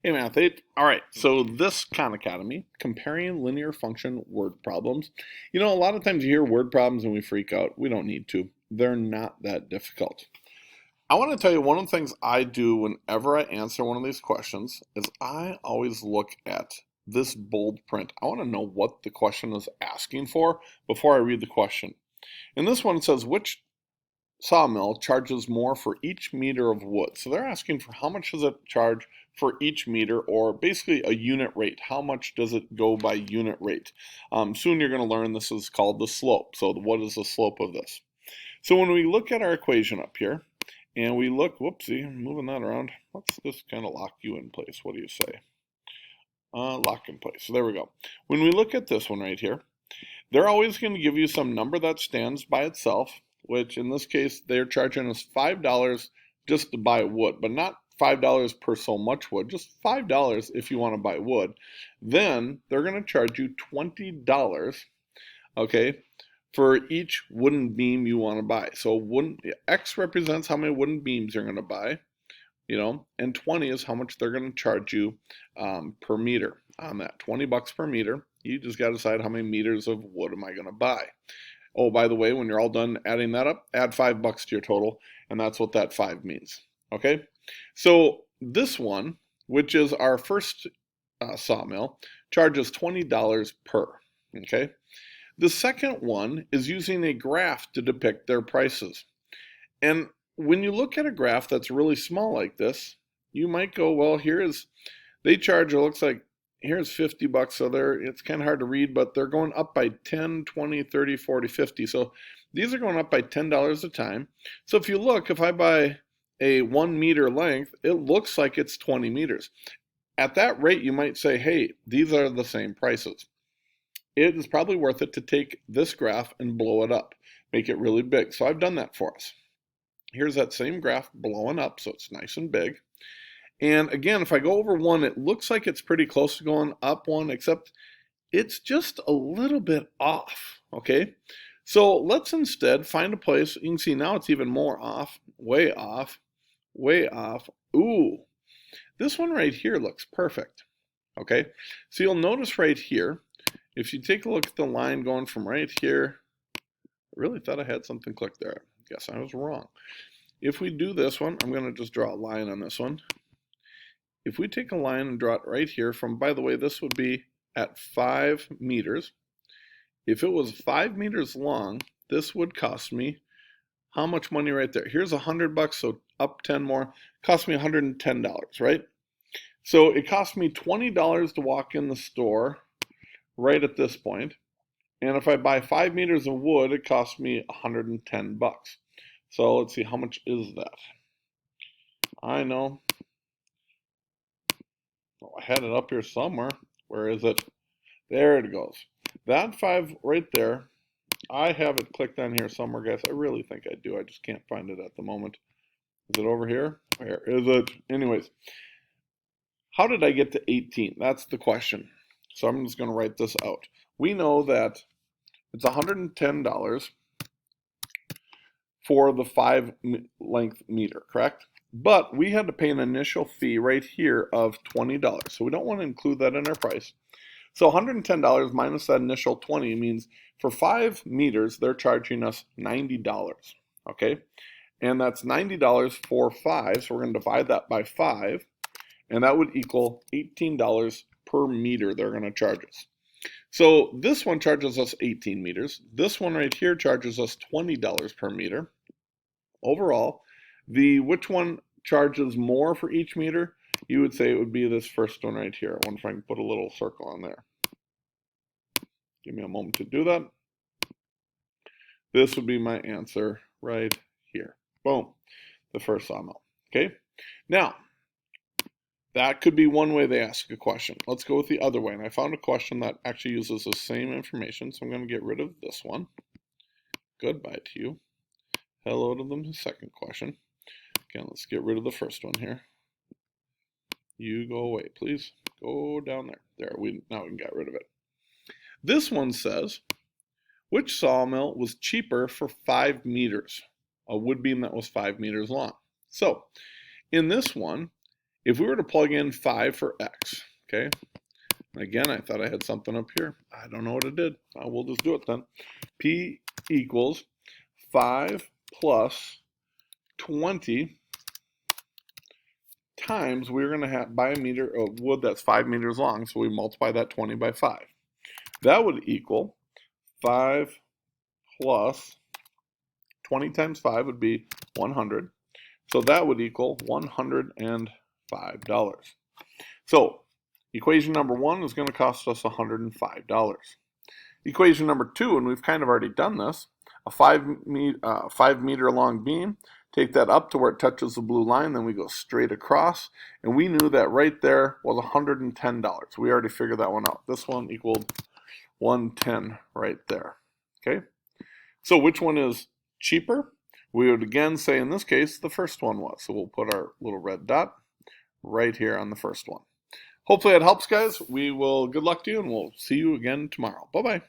Hey Math 8. All right, so this Khan Academy, comparing linear function word problems. A lot of times you hear word problems and we freak out. We don't need to. They're not that difficult. I want to tell you one of the things I do whenever I answer one of these questions is I always look at this bold print. I want to know what the question is asking for before I read the question. In this one, it says, which sawmill charges more for each meter of wood? So they're asking for how much does it charge for each meter, or basically a unit rate. How much does it go by unit rate? Soon you're going to learn this is called the slope. So what is the slope of this? So when we look at our equation up here, and we look, whoopsie, I'm moving that around. Let's just kind of lock you in place. What do you say? Lock in place. So there we go. When we look at this one right here, they're always going to give you some number that stands by itself, which in this case, they're charging us $5 just to buy wood, but not $5 per so much wood, just $5 if you want to buy wood. Then they're going to charge you $20, okay, for each wooden beam you want to buy. So X represents how many wooden beams you're going to buy, and 20 is how much they're going to charge you per meter on that. 20 bucks per meter. You just got to decide how many meters of wood am I going to buy. Oh, by the way, when you're all done adding that up, add $5 to your total, and that's what that 5 means. Okay? So this one, which is our first sawmill, charges $20 per. Okay? The second one is using a graph to depict their prices. And when you look at a graph that's really small like this, you might go, well, they charge, it looks like, here's 50 bucks, so it's kind of hard to read, but they're going up by 10, 20, 30, 40, 50. So these are going up by $10 a time. So if you look, if I buy a 1 meter length, it looks like it's 20 meters. At that rate, you might say, hey, these are the same prices. It is probably worth it to take this graph and blow it up, make it really big. So I've done that for us. Here's that same graph blowing up, so it's nice and big. And again, if I go over one, it looks like it's pretty close to going up one, except it's just a little bit off, okay? So let's instead find a place. You can see now it's even more off, way off, way off. Ooh, this one right here looks perfect, okay? So you'll notice right here, if you take a look at the line going from right here, I really thought I had something clicked there. I guess I was wrong. If we do this one, I'm going to just draw a line on this one. If we take a line and draw it right here from, by the way, this would be at 5 meters. If it was 5 meters long, this would cost me how much money right there? Here's 100 bucks, so up 10 more. Cost me $110, right? So it cost me $20 to walk in the store right at this point. And if I buy 5 meters of wood, it costs me 110 bucks. So let's see, how much is that? I know. Oh, I had it up here somewhere. Where is it? There it goes. That 5 right there, I have it clicked on here somewhere, guys. I really think I do. I just can't find it at the moment. Is it over here? Where is it? Anyways, how did I get to 18? That's the question. So I'm just going to write this out. We know that it's $110 for the 5 length meter, correct? But we had to pay an initial fee right here of $20. So we don't want to include that in our price. So $110 minus that initial 20 means for 5 meters, they're charging us $90. Okay? And that's $90 for 5. So we're going to divide that by 5. And that would equal $18 per meter they're going to charge us. So this one charges us 18 meters. This one right here charges us $20 per meter. Overall, which one charges more for each meter? You would say it would be this first one right here. I wonder if I can put a little circle on there. Give me a moment to do that. This would be my answer right here. Boom, the first sawmill. Okay, now that could be one way they ask a question. Let's go with the other way. And I found a question that actually uses the same information. So I'm going to get rid of this one. Goodbye to you. Hello to the second question. Again, let's get rid of the first one here. You go away, please. Go down there. Now we can get rid of it. This one says, which sawmill was cheaper for 5 meters? A wood beam that was 5 meters long. So, in this one, if we were to plug in 5 for x, okay, again, I thought I had something up here. I don't know what it did. We'll just do it then. P equals 5 plus 20 times we're going to have by a meter of wood that's 5 meters long, so we multiply that 20 by 5. That would equal 5 plus 20 times 5 would be 100. So that would equal $105. So equation number 1 is going to cost us $105. Equation number 2, and we've kind of already done this, a 5 meter long beam, take that up to where it touches the blue line, then we go straight across, and we knew that right there was $110. We already figured that one out. This one equaled 110 right there. Okay, so which one is cheaper? We would again say in this case the first one was. So we'll put our little red dot right here on the first one. Hopefully that helps, guys. Good luck to you, and we'll see you again tomorrow. Bye-bye.